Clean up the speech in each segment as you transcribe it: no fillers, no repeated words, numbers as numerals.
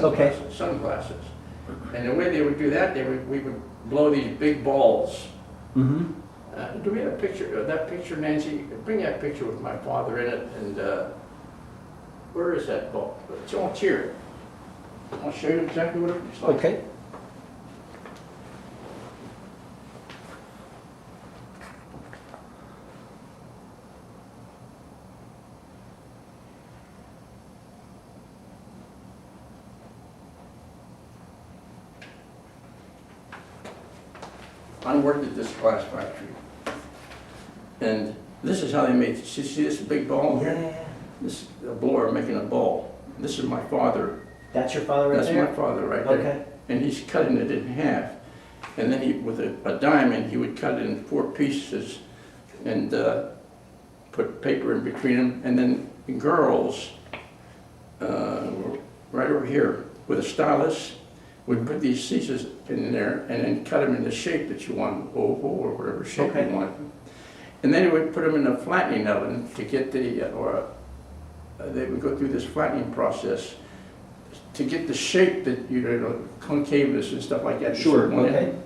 okay. Sunglasses. And the way they would do that, we would blow these big balls. Mm-hmm. Do we have a picture of that picture, Nancy? Bring that picture with my father in it, and where is that ball? It's on here. I'll show you exactly what it looks like. Okay. I worked at this glass factory. And this is how they made, see this big ball here? Yeah. This is a blower making a ball. This is my father. That's your father right That's there? my father right there. Okay. And he's cutting it in half. And then he, with a diamond, he would cut it in 4 pieces and put paper in between them. And then girls, right over here, with a stylus, would put these pieces in there and then cut them in the shape that you want, oval or whatever shape Okay. you want. And then they would put them in a flattening oven to get the, they would go through this flattening process to get the shape that, you know, concaveness and stuff like that. Sure, you want okay. in.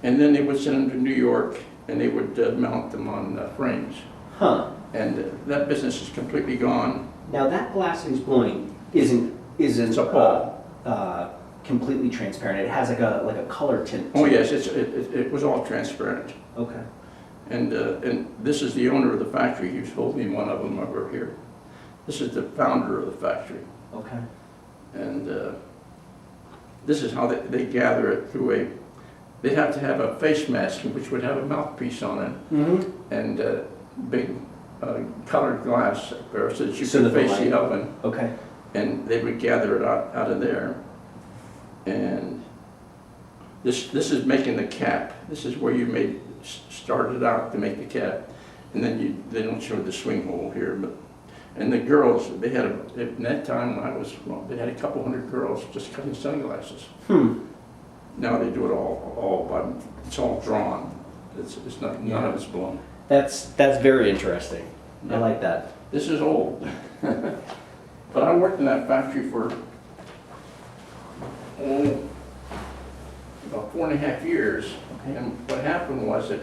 And then they would send them to New York and they would mount them on frames. Huh. And that business is completely gone. Now that glass he's blowing isn't It's a ball. Completely transparent. It has like a color tint. Oh yes, it was all transparent. Okay. And this is the owner of the factory. He's holding one of them over here. This is the founder of the factory. Okay. And this is how they gather it through they'd have to have a face mask which would have a mouthpiece on it Mm-hmm. and big colored glass there so that you So could that the face light- the oven. Okay. And they would gather it out of there. And this is making the cap. This is where you started out to make the cap. And then they don't show the swing hole here, but and the girls, they had at that time when I was, well, they had a couple hundred girls just cutting sunglasses. Now they do it all by, it's all drawn. It's not, none of it's blown. That's very interesting. I Yeah. like that. This is old. But I worked in that factory for, about 4.5 years. Okay. And what happened was that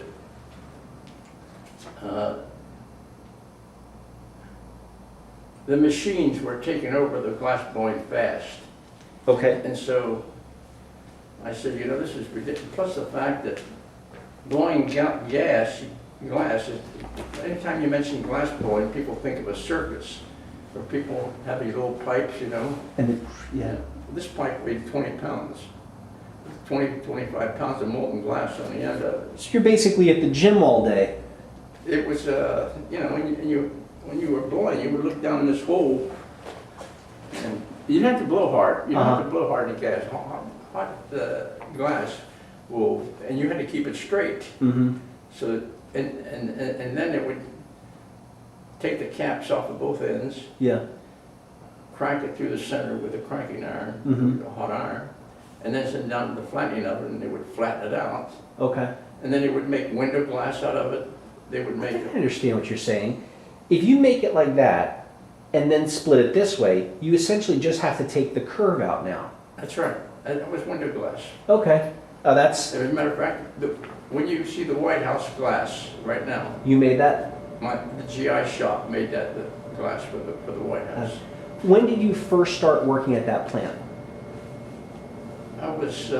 the machines were taking over the glass blowing fast. Okay. And so I said, you know, this is ridiculous. Plus the fact that blowing glass, anytime you mention glass blowing, people think of a circus. Where people have these little pipes, you know. And yeah. This pipe weighed 20 pounds. 20, 25 pounds of molten glass on the end of it. So you're basically at the gym all day. It was, you know, when you were blowing, you would look down in this hole, and you didn't have to blow hard. You don't have to blow hard in gas. Hot glass will, and you had to keep it straight. Mm-hmm. So, and then it would take the caps off of both ends, Yeah. crank it through the center with a cranking iron, Mhm. a hot iron, and then send it down to the flattening oven, and they would flatten it out. Okay. And then they would make window glass out of it. They would I make think I it. understand what you're saying. If you make it like that and then split it this way, you essentially just have to take the curve out now. That's right. That was window glass. Okay. That's, As a matter of fact, when you see the White House glass right now, you made that? the GI shop made that the glass for the White House. When did you first start working at that plant? I was,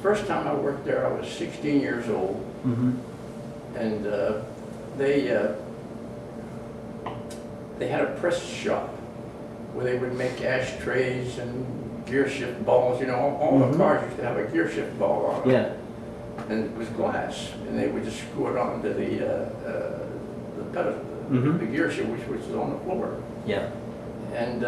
first time I worked there, I was 16 years old, Mm-hmm. and they had a press shop where they would make ashtrays and gear shift balls, you know, all the cars used to have a gear shift ball on it. Yeah. And it was glass, and they would just screw it onto the pedal, Mhm. the gear shift, which was on the floor. Yeah. And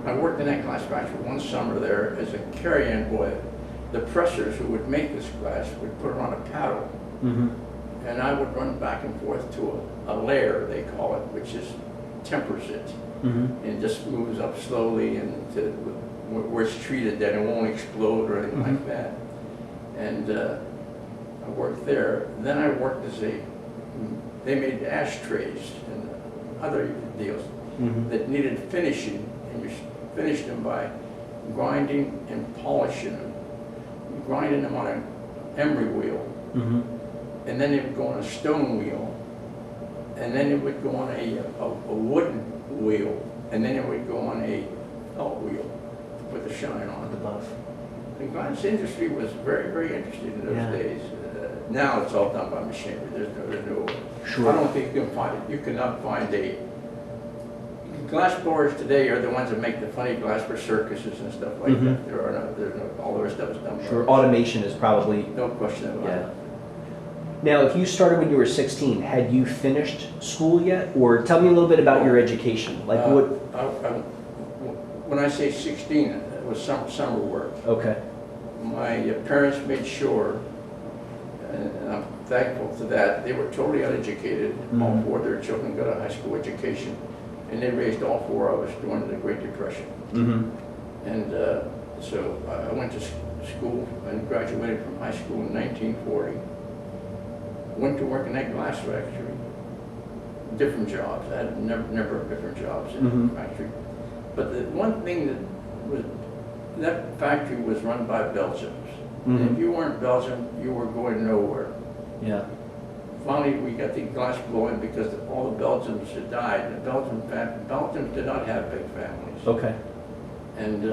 I worked in that glass factory one summer there as a carry-in boy. The pressers who would make this glass would put it on a paddle, Mm-hmm. and I would run back and forth to a layer, they call it, which is tempers it. Mm-hmm. And just moves up slowly and to where it's treated that it won't explode or anything like that. And I worked there. Then I worked as they made ashtrays and other deals. Mhm. that needed finishing, and you finished them by grinding and polishing them, grinding them on an emery wheel, Mhm. and then it would go on a stone wheel, and then it would go on a wooden wheel, and then it would go on a felt wheel to put the shine on. The buff. The glass industry was very, very interesting in those Yeah. days. Now it's all done by machinery. There's no. Sure. I don't think you can find it. You cannot find a. Glass blowers today are the ones that make the funny glass for circuses and stuff like Mhm. that. There's no. All the rest of it's done. by Sure. us. Automation is probably, No question about yeah. it. Now, if you started when you were 16, had you finished school yet? Or tell me a little bit about your education. Like what? When I say 16, it was summer work. Okay. My parents made sure, and I'm thankful to that, they were totally uneducated. All Mhm. four of their children got a high school education, and they raised all four of us during the Great Depression. Mm-hmm. And so I went to school and graduated from high school in 1940. Went to work in that glass factory. Different jobs. I had a number of different jobs in Mhm. the factory. But the one thing that was, that factory was run by Belgians. And if Mhm. you weren't Belgian, you were going nowhere. Yeah. Finally, we got the glass blowing because all the Belgians had died. The Belgians did not have big families. Okay. And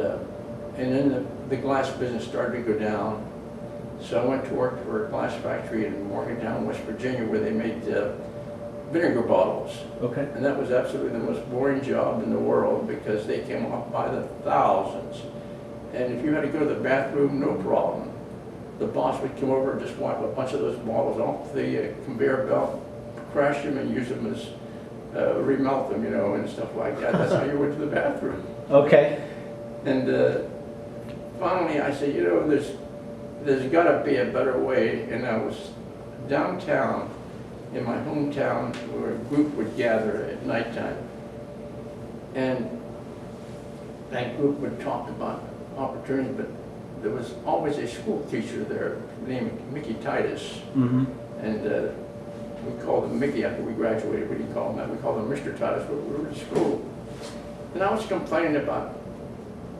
then the glass business started to go down. So I went to work for a glass factory in Morgantown, West Virginia, where they made vinegar bottles. Okay. And that was absolutely the most boring job in the world because they came off by the thousands. And if you had to go to the bathroom, no problem. The boss would come over and just wipe a bunch of those bottles off the conveyor belt, crash them and use them as, remelt them, and stuff like that. That's how you went to the bathroom. Okay. And finally I said, there's got to be a better way. And I was downtown in my hometown where a group would gather at nighttime. And that group would talk about opportunities, but there was always a school teacher there named Mickey Titus. Mm-hmm. And we called him Mickey after we graduated. We didn't call him that. We called him Mr. Titus when we were in school. And I was complaining about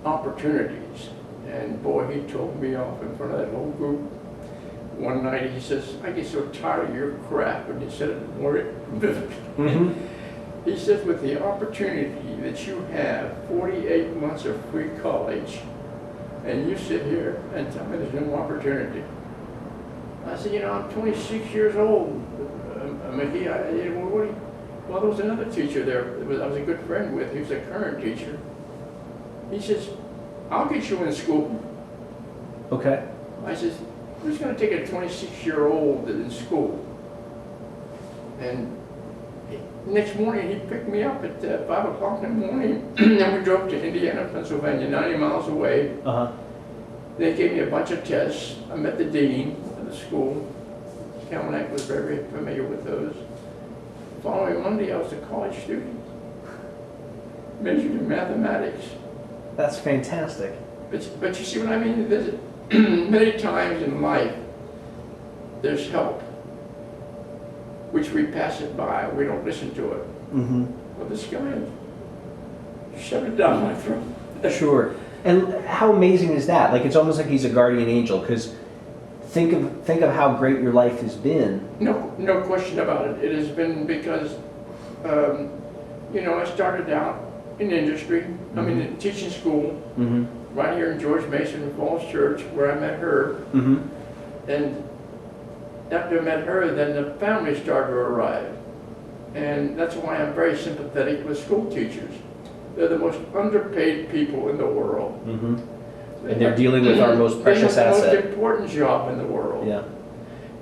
opportunities. And boy, he told me off in front of that whole group. One night he says, I get so tired of your crap. And he said it more vivid. Mm-hmm. He says, with the opportunity that you have, 48 months of free college, and you sit here and tell me there's no opportunity. I said, I'm 26 years old, Mickey. Well, there was another teacher there I was a good friend with. He was a current teacher. He says, I'll get you in school. Okay. I says, who's going to take a 26-year-old in school? And next morning, he picked me up at 5 o'clock in the morning, and we drove to Indiana, Pennsylvania, 90 miles away. Uh-huh. They gave me a bunch of tests. I met the dean of the school. Kalmanek was very, very familiar with those. The following Monday, I was a college student, majored in mathematics. That's fantastic. But you see what I mean? There's, many times in life, there's help, which we pass it by. We don't listen to it. Mm-hmm. Well, this guy shoved it down my throat. Sure. And how amazing is that? Like, it's almost like he's a guardian angel, because think of how great your life has been. No question about it. It has been because, I started out in industry. I mean, in teaching school, Mm-hmm. right here in George Mason in Falls Church, where I met her. Mm-hmm. And after I met her, then the family started to arrive. And that's why I'm very sympathetic with school teachers. They're the most underpaid people in the world. Mm-hmm. And they're dealing with our most precious They have the asset. most important job in the world. Yeah.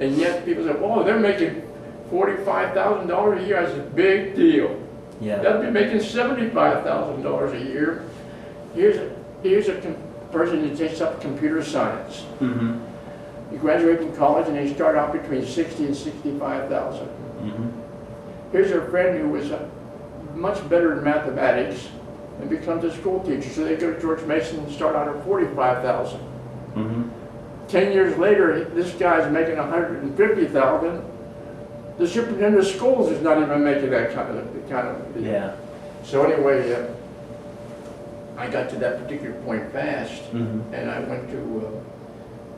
And yet people say, "Oh, they're making $45,000 a year. That's a big deal." Yeah. That'd be making $75,000 a year. Here's a person that takes up computer science. Mm-hmm. You graduate from college and they start out between 60 and 65,000. Mm-hmm. Here's a friend who was much better in mathematics and becomes a school teacher. So they go to George Mason and start out at 45,000. Mm-hmm. 10 years later, this guy's making 150,000. The superintendent of schools is not even making that kind of. Yeah. So anyway, I got to that particular point fast, Mm-hmm. and I went to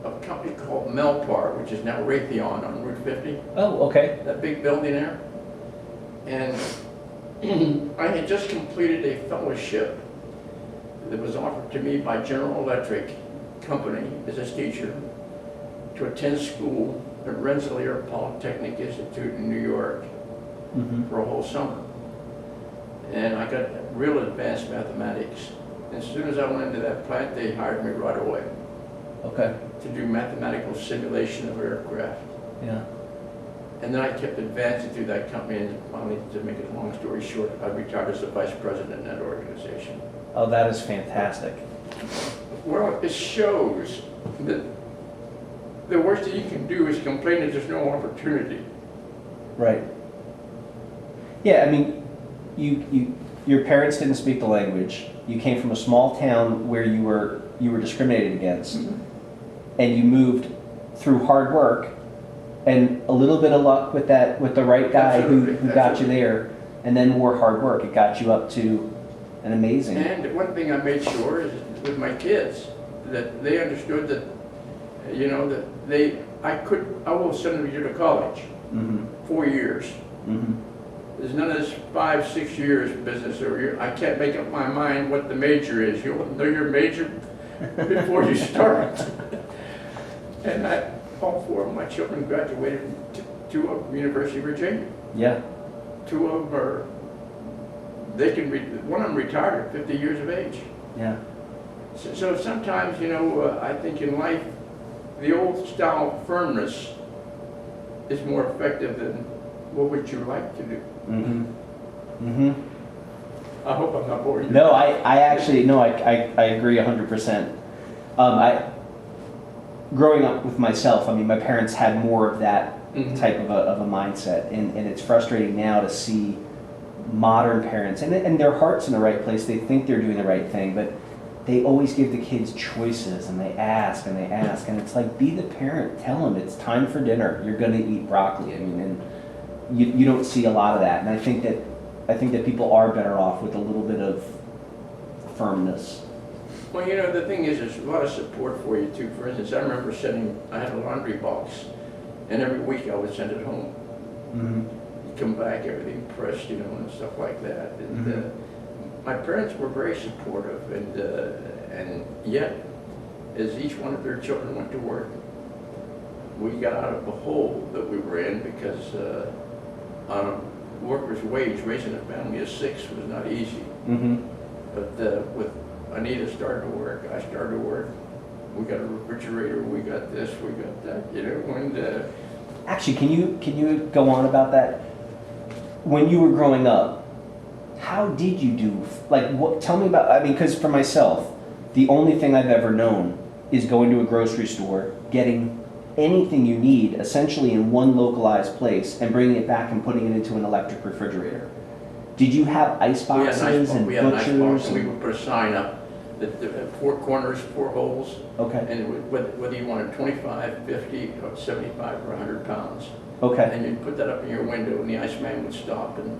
a company called Melpar, which is now Raytheon on Route 50, Oh, okay. that big building there. And I had just completed a fellowship that was offered to me by General Electric Company as a teacher to attend school at Rensselaer Polytechnic Institute in New York Mm-hmm. for a whole summer. And I got real advanced mathematics. As soon as I went into that plant, they hired me right away Okay. to do mathematical simulation of aircraft. Yeah. And then I kept advancing through that company, and finally, to make a long story short, I retired as the vice president in that organization. Oh, that is fantastic. Well, it shows that the worst that you can do is complain that there's no opportunity. Right. Yeah, I mean, your parents didn't speak the language. You came from a small town where you were discriminated against, and you moved through hard work and a little bit of luck with the right guy who got you there, and then more hard work. It got you up to an amazing. And one thing I made sure is with my kids, that they understood that, you know, that I will send them to college, Mm-hmm. 4 years. Mm-hmm. There's none of this 5-6 years business over here. I can't make up my mind what the major is. You'll know your major before you start. And all 4 of my children graduated, 2 of University of Virginia. Yeah. 2 of them are, one of them retired at 50 years of age. Yeah. So sometimes, you know, I think in life, the old style firmness is more effective than what would you like to do. Mm-hmm. Mm-hmm. I hope I'm not boring you. No, I actually, no, I agree 100%. Growing up with myself, I mean, my parents had more of that Mhm. type of a mindset, and it's frustrating now to see modern parents, and their heart's in the right place, they think they're doing the right thing, but they always give the kids choices, and they ask, and it's like, be the parent, tell them it's time for dinner, you're gonna eat broccoli, I mean, and you don't see a lot of that, and I think that people are better off with a little bit of firmness. Well, you know, the thing is, there's a lot of support for you too. For instance, I remember I had a laundry box, and every week I would send it home. Mm-hmm. You come back, everything pressed, you know, and stuff like that. And Mhm. my parents were very supportive, and yet, as each one of their children went to work, we got out of the hole that we were in because on a worker's wage, raising a family of 6 was not easy. Mm-hmm. But with Anita started to work, I started to work, we got a refrigerator, we got this, we got that, you know, and Actually, can you go on about that? When you were growing up, how did you do? Like, what? Tell me about. I mean, because for myself, the only thing I've ever known is going to a grocery store, getting anything you need, essentially in one localized place, and bringing it back and putting it into an electric refrigerator. Did you have ice boxes and we had an ice butchers? box, and we would put a sign up that there were 4 corners, 4 holes, Okay. and whether you wanted 25, 50, or 75, or 100 pounds. Okay. And you'd put that up in your window, and the iceman would stop and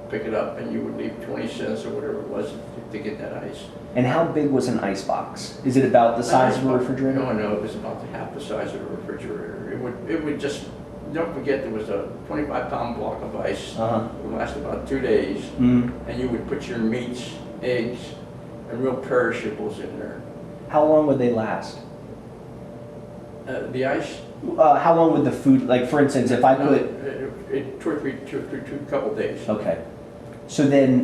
pick it up, and you would leave 20 cents or whatever it was to get that ice. And how big was an ice box? Is it about the size of a refrigerator? No, it was about half the size of a refrigerator. It would just, don't forget there was a 25-pound block of ice. Uh-huh. It would last about 2 days. Mm. And you would put your meats, eggs, and real perishables in there. How long would they last? The ice? How long would the food, like for instance, if I put, Two or three, couple days. okay. So then,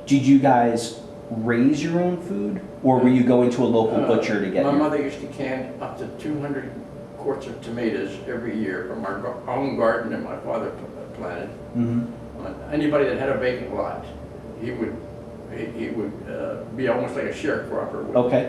did you guys raise your own food, or were you going to a local butcher to get My your? mother used to can up to 200 quarts of tomatoes every year from our own garden that my father planted. Mhm. Anybody that had a vacant lot, he would be almost like a sharecropper. Okay.